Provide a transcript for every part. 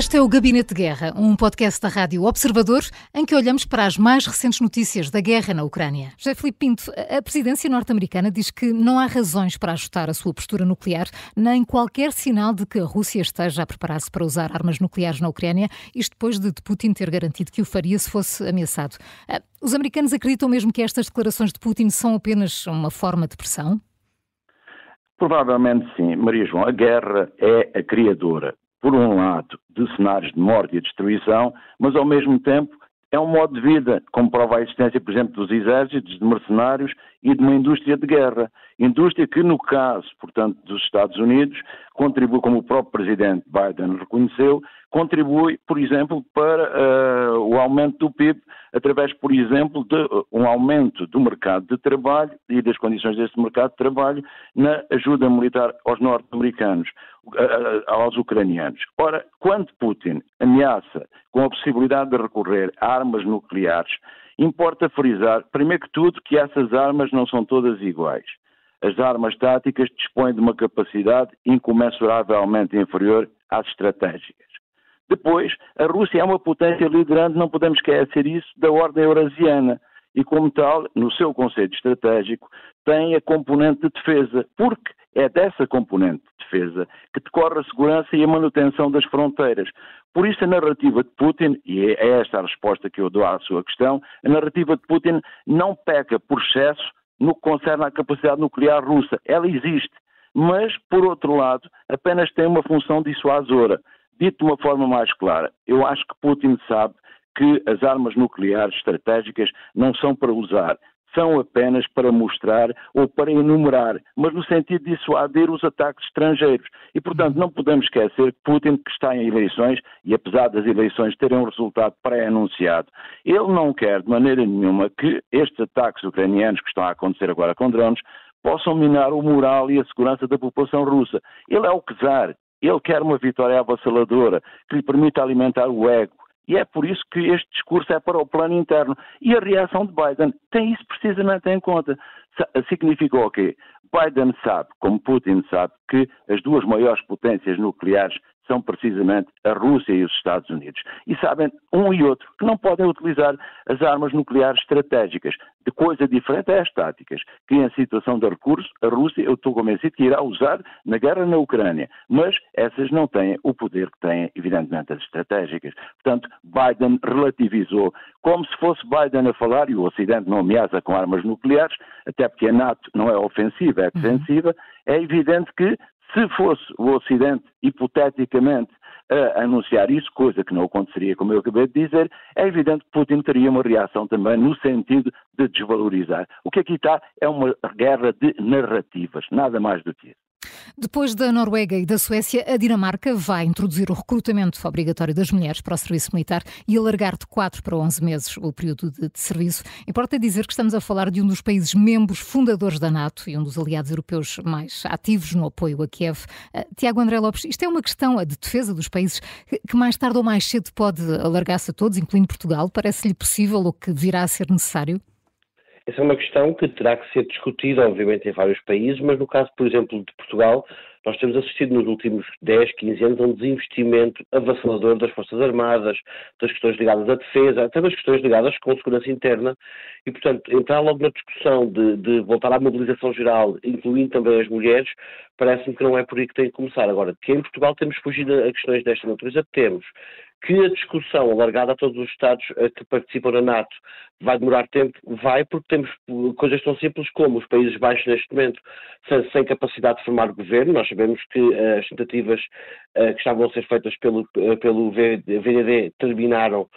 Este é o Gabinete de Guerra, um podcast da Rádio Observador, em que olhamos para as mais recentes notícias da guerra na Ucrânia. José Filipe Pinto, a presidência norte-americana diz que não há razões para ajustar a sua postura nuclear, nem qualquer sinal de que a Rússia esteja a preparar-se para usar armas nucleares na Ucrânia, isto depois de Putin ter garantido que o faria se fosse ameaçado. Os americanos acreditam mesmo que estas declarações de Putin são apenas uma forma de pressão? Provavelmente sim, Maria João. A guerra é a criadora, por um lado, de cenários de morte e destruição, mas ao mesmo tempo é um modo de vida, como prova a existência, por exemplo, dos exércitos, de mercenários e de uma indústria de guerra. Indústria que, no caso, portanto, dos Estados Unidos, contribui, como o próprio presidente Biden reconheceu, contribui, por exemplo, para o aumento do PIB, através, por exemplo, de um aumento do mercado de trabalho e das condições desse mercado de trabalho na ajuda militar aos norte-americanos, aos ucranianos. Ora, quando Putin ameaça com a possibilidade de recorrer a armas nucleares, importa frisar, primeiro que tudo, que essas armas não são todas iguais. As armas táticas dispõem de uma capacidade incomensuravelmente inferior às estratégicas. Depois, a Rússia é uma potência liderante, não podemos esquecer isso, da ordem eurasiana. E, como tal, no seu conceito estratégico, tem a componente de defesa, porque é dessa componente de defesa que decorre a segurança e a manutenção das fronteiras. Por isso, a narrativa de Putin, e é esta a resposta que eu dou à sua questão, a narrativa de Putin não peca por excesso no que concerne à capacidade nuclear russa. Ela existe, mas, por outro lado, apenas tem uma função dissuasora. Dito de uma forma mais clara, eu acho que Putin sabe que as armas nucleares estratégicas não são para usar, são apenas para mostrar ou para enumerar, mas no sentido de dissuadir os ataques estrangeiros. E, portanto, não podemos esquecer que Putin, que está em eleições, e apesar das eleições terem um resultado pré-anunciado, ele não quer de maneira nenhuma que estes ataques ucranianos que estão a acontecer agora com drones possam minar o moral e a segurança da população russa. Ele é o czar. Ele quer uma vitória avassaladora, que lhe permita alimentar o ego. E é por isso que este discurso é para o plano interno. E a reação de Biden tem isso precisamente em conta. Significa o quê? Biden sabe, como Putin sabe, que as duas maiores potências nucleares são precisamente a Rússia e os Estados Unidos. E sabem, um e outro, que não podem utilizar as armas nucleares estratégicas. De coisa diferente é as táticas, que em situação de recurso, a Rússia, eu estou convencido que irá usar na guerra na Ucrânia. Mas essas não têm o poder que têm, evidentemente, as estratégicas. Portanto, Biden relativizou, como se fosse Biden a falar, e o Ocidente não ameaça com armas nucleares, até porque a NATO não é ofensiva, é defensiva, é evidente que se fosse o Ocidente, hipoteticamente, a anunciar isso, coisa que não aconteceria, como eu acabei de dizer, é evidente que Putin teria uma reação também no sentido de desvalorizar. O que aqui está é uma guerra de narrativas, nada mais do que isso. Depois da Noruega e da Suécia, a Dinamarca vai introduzir o recrutamento obrigatório das mulheres para o serviço militar e alargar de 4 para 11 meses o período de serviço. Importa dizer que estamos a falar de um dos países membros fundadores da NATO e um dos aliados europeus mais ativos no apoio a Kiev. Tiago André Lopes, isto é uma questão de defesa dos países que mais tarde ou mais cedo pode alargar-se a todos, incluindo Portugal. Parece-lhe possível ou que virá a ser necessário? Essa é uma questão que terá que ser discutida, obviamente, em vários países, mas no caso, por exemplo, de Portugal, nós temos assistido nos últimos 10, 15 anos a um desinvestimento avassalador das Forças Armadas, das questões ligadas à defesa, até das questões ligadas com segurança interna, e, portanto, entrar logo na discussão de voltar à mobilização geral, incluindo também as mulheres, parece-me que não é por aí que tem que começar. Agora, que em Portugal temos fugido a questões desta natureza, temos. Que a discussão alargada a todos os Estados que participam na NATO vai demorar tempo? Vai, porque temos coisas tão simples como os Países Baixos neste momento sem capacidade de formar governo. Nós sabemos que as tentativas que estavam a ser feitas pelo VDD terminaram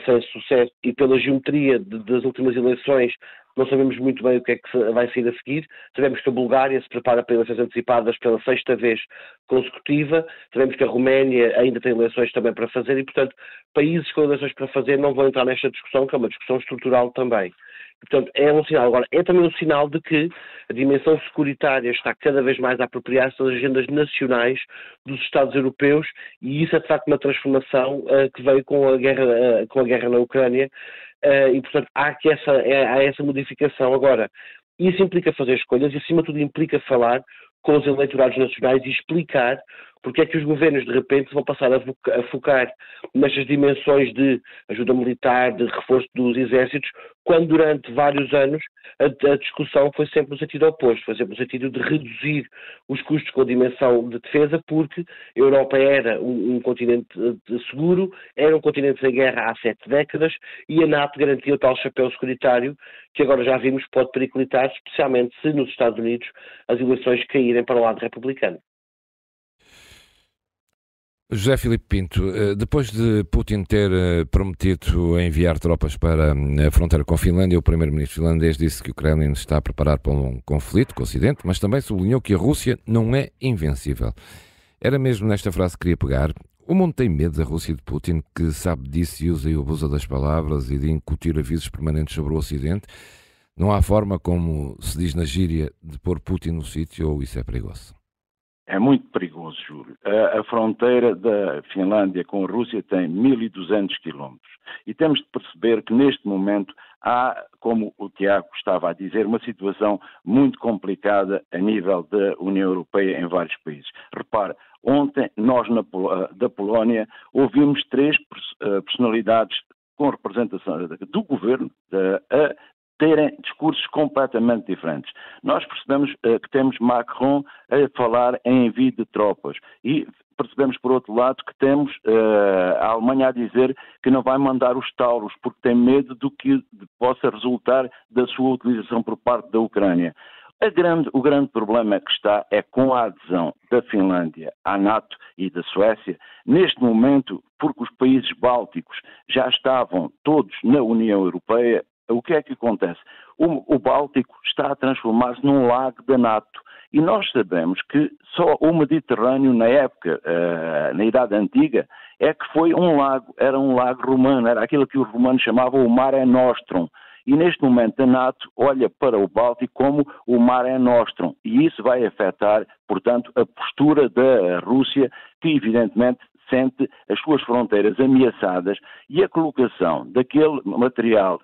sem sucesso e pela geometria das últimas eleições não sabemos muito bem o que é que vai sair a seguir. Sabemos que a Bulgária se prepara para eleições antecipadas pela 6ª vez consecutiva. Sabemos que a Roménia ainda tem eleições também para fazer e, portanto, países com eleições para fazer não vão entrar nesta discussão, que é uma discussão estrutural também. E, portanto, é um sinal. Agora, é também um sinal de que a dimensão securitária está cada vez mais a apropriar-se das agendas nacionais dos Estados europeus e isso é, de facto, uma transformação que veio com a guerra na Ucrânia. E, portanto, há essa modificação. Agora, isso implica fazer escolhas e, acima de tudo, implica falar com os eleitorados nacionais e explicar Porque é que os governos, de repente, vão passar a focar nestas dimensões de ajuda militar, de reforço dos exércitos, quando durante vários anos a discussão foi sempre no sentido oposto, foi sempre no sentido de reduzir os custos com a dimensão de defesa, porque a Europa era um continente seguro, era um continente sem guerra há 7 décadas, e a NATO garantia o tal chapéu securitário, que agora já vimos pode periclitar, especialmente se nos Estados Unidos as eleições caírem para o lado republicano. José Filipe Pinto, depois de Putin ter prometido enviar tropas para a fronteira com a Finlândia, o primeiro-ministro finlandês disse que o Kremlin está a preparar para um conflito com o Ocidente, mas também sublinhou que a Rússia não é invencível. Era mesmo nesta frase que queria pegar. O mundo tem medo da Rússia e de Putin, que sabe disso e usa e abusa das palavras e de incutir avisos permanentes sobre o Ocidente. Não há forma, como se diz na gíria, de pôr Putin no sítio, ou isso é perigoso? É muito perigoso, Júlio. A fronteira da Finlândia com a Rússia tem 1.200 quilómetros. E temos de perceber que neste momento há, como o Tiago estava a dizer, uma situação muito complicada a nível da União Europeia em vários países. Repare, ontem nós da Polónia ouvimos 3 personalidades com representação do governo a terem discursos completamente diferentes. Nós percebemos que temos Macron a falar em envio de tropas e percebemos, por outro lado, que temos a Alemanha a dizer que não vai mandar os Tauros porque tem medo do que possa resultar da sua utilização por parte da Ucrânia. O grande problema que está é com a adesão da Finlândia à NATO e da Suécia, neste momento, porque os países bálticos já estavam todos na União Europeia. O que é que acontece? O Báltico está a transformar-se num lago da NATO e nós sabemos que só o Mediterrâneo na época, na Idade Antiga, é que foi um lago, era um lago romano, era aquilo que os romanos chamavam o Mare Nostrum. E neste momento a NATO olha para o Báltico como o Mare Nostrum e isso vai afetar, portanto, a postura da Rússia, que evidentemente sente as suas fronteiras ameaçadas e a colocação daquele material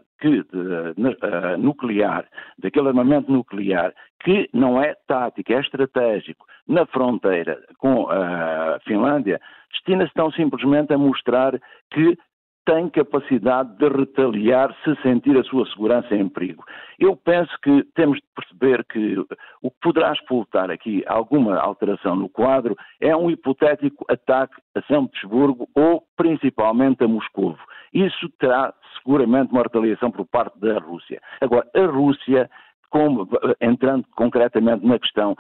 nuclear, daquele armamento nuclear, que não é tático, é estratégico, na fronteira com a Finlândia, destina-se tão simplesmente a mostrar que tem capacidade de retaliar se sentir a sua segurança em perigo. Eu penso que temos de perceber que o que poderá expulsar aqui alguma alteração no quadro é um hipotético ataque a São Petersburgo ou principalmente a Moscovo. Isso terá seguramente uma retaliação por parte da Rússia. Agora, a Rússia, entrando concretamente na questão,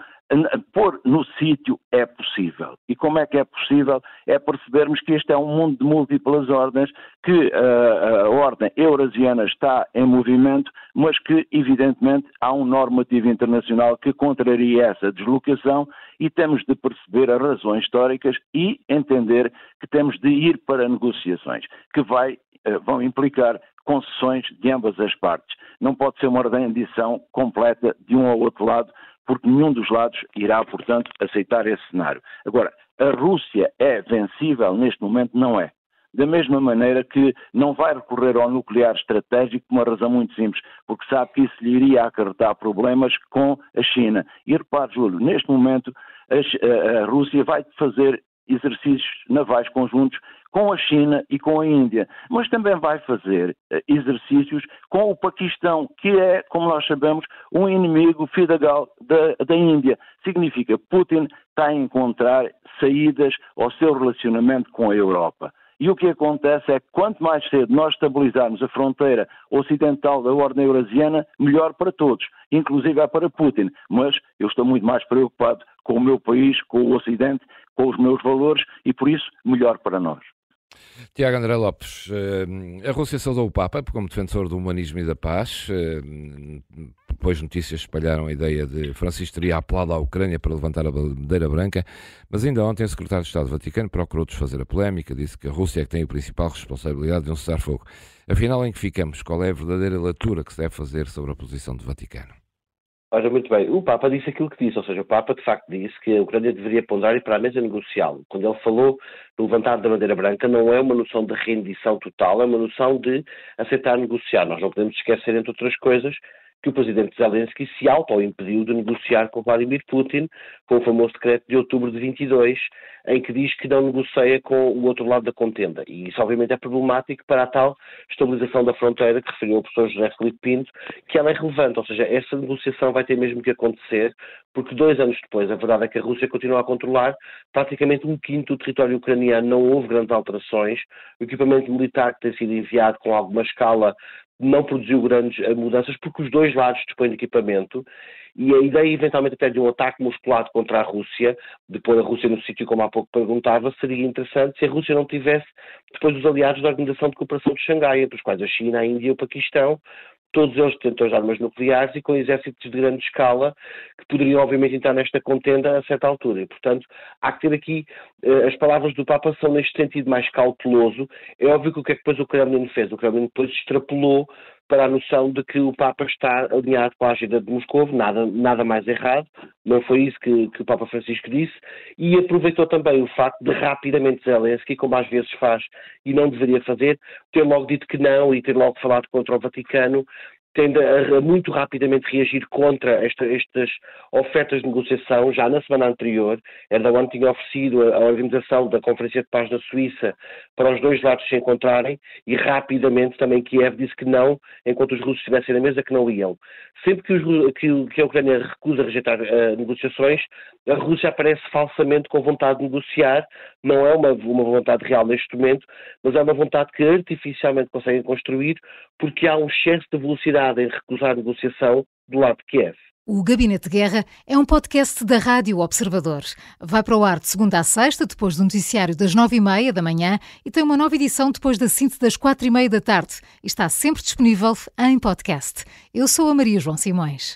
pôr no sítio é possível. E como é que é possível? É percebermos que este é um mundo de múltiplas ordens, que a ordem eurasiana está em movimento, mas que, evidentemente, há um normativo internacional que contraria essa deslocação e temos de perceber as razões históricas e entender que temos de ir para negociações, que vão implicar concessões de ambas as partes. Não pode ser uma rendição completa de um ao outro lado, porque nenhum dos lados irá, portanto, aceitar esse cenário. Agora, a Rússia é vencível? Neste momento não é. Da mesma maneira que não vai recorrer ao nuclear estratégico por uma razão muito simples, porque sabe que isso lhe iria acarretar problemas com a China. E repare, Júlio, neste momento a Rússia vai fazer exercícios navais conjuntos com a China e com a Índia, mas também vai fazer exercícios com o Paquistão, que é, como nós sabemos, um inimigo fidalgo da Índia. Significa que Putin está a encontrar saídas ao seu relacionamento com a Europa. E o que acontece é que quanto mais cedo nós estabilizarmos a fronteira ocidental da ordem eurasiana, melhor para todos, inclusive é para Putin. Mas eu estou muito mais preocupado com o meu país, com o Ocidente, com os meus valores e por isso melhor para nós. Tiago André Lopes, a Rússia saudou o Papa como defensor do humanismo e da paz. Depois notícias espalharam a ideia de Francisco teria apelado à Ucrânia para levantar a bandeira branca, mas ainda ontem o secretário de Estado do Vaticano procurou desfazer a polémica, disse que a Rússia é que tem a principal responsabilidade de um cessar-fogo. Afinal, em que ficamos? Qual é a verdadeira leitura que se deve fazer sobre a posição do Vaticano? Ora, muito bem. O Papa disse aquilo que disse, ou seja, o Papa de facto disse que a Ucrânia deveria ponderar ir para a mesa negociá-lo. Quando ele falou do levantar da bandeira branca, não é uma noção de rendição total, é uma noção de aceitar negociar. Nós não podemos esquecer, entre outras coisas, que o presidente Zelensky se auto-impediu de negociar com Vladimir Putin, com o famoso decreto de outubro de 22, em que diz que não negocia com o outro lado da contenda. E isso obviamente é problemático para a tal estabilização da fronteira que referiu o professor José Filipe Pinto, que ela é relevante, ou seja, essa negociação vai ter mesmo que acontecer, porque 2 anos depois, a verdade é que a Rússia continua a controlar praticamente 1/5 do território ucraniano, não houve grandes alterações, o equipamento militar que tem sido enviado com alguma escala não produziu grandes mudanças, porque os dois lados dispõem de equipamento, e a ideia eventualmente até de um ataque musculado contra a Rússia, de pôr a Rússia no sítio como há pouco perguntava, seria interessante se a Rússia não tivesse depois os aliados da Organização de Cooperação de Xangai, entre os quais a China, a Índia e o Paquistão, todos eles detentores de armas nucleares e com exércitos de grande escala que poderiam obviamente entrar nesta contenda a certa altura. E, portanto, há que ter aqui, as palavras do Papa são neste sentido mais cauteloso. É óbvio que o que é que depois o Kremlin fez? O Kremlin depois extrapolou para a noção de que o Papa está alinhado com a agenda de Moscou, nada mais errado, não foi isso que o Papa Francisco disse, e aproveitou também o facto de rapidamente Zelensky, como às vezes faz e não deveria fazer, ter logo dito que não e ter logo falado contra o Vaticano, tende a muito rapidamente reagir contra estas ofertas de negociação. Já na semana anterior, Erdogan tinha oferecido a organização da Conferência de Paz da Suíça para os dois lados se encontrarem e rapidamente também Kiev disse que não, enquanto os russos estivessem na mesa, que não iam. Sempre que a Ucrânia recusa rejeitar negociações, a Rússia aparece falsamente com vontade de negociar, não é uma vontade real neste momento, mas é uma vontade que artificialmente conseguem construir porque há um excesso de velocidade em recusar a negociação do lado de Kiev. O Gabinete de Guerra é um podcast da Rádio Observador. Vai para o ar de segunda a sexta, depois do noticiário das 9h30 da manhã e tem uma nova edição depois da síntese das 4h30 da tarde. E está sempre disponível em podcast. Eu sou a Maria João Simões.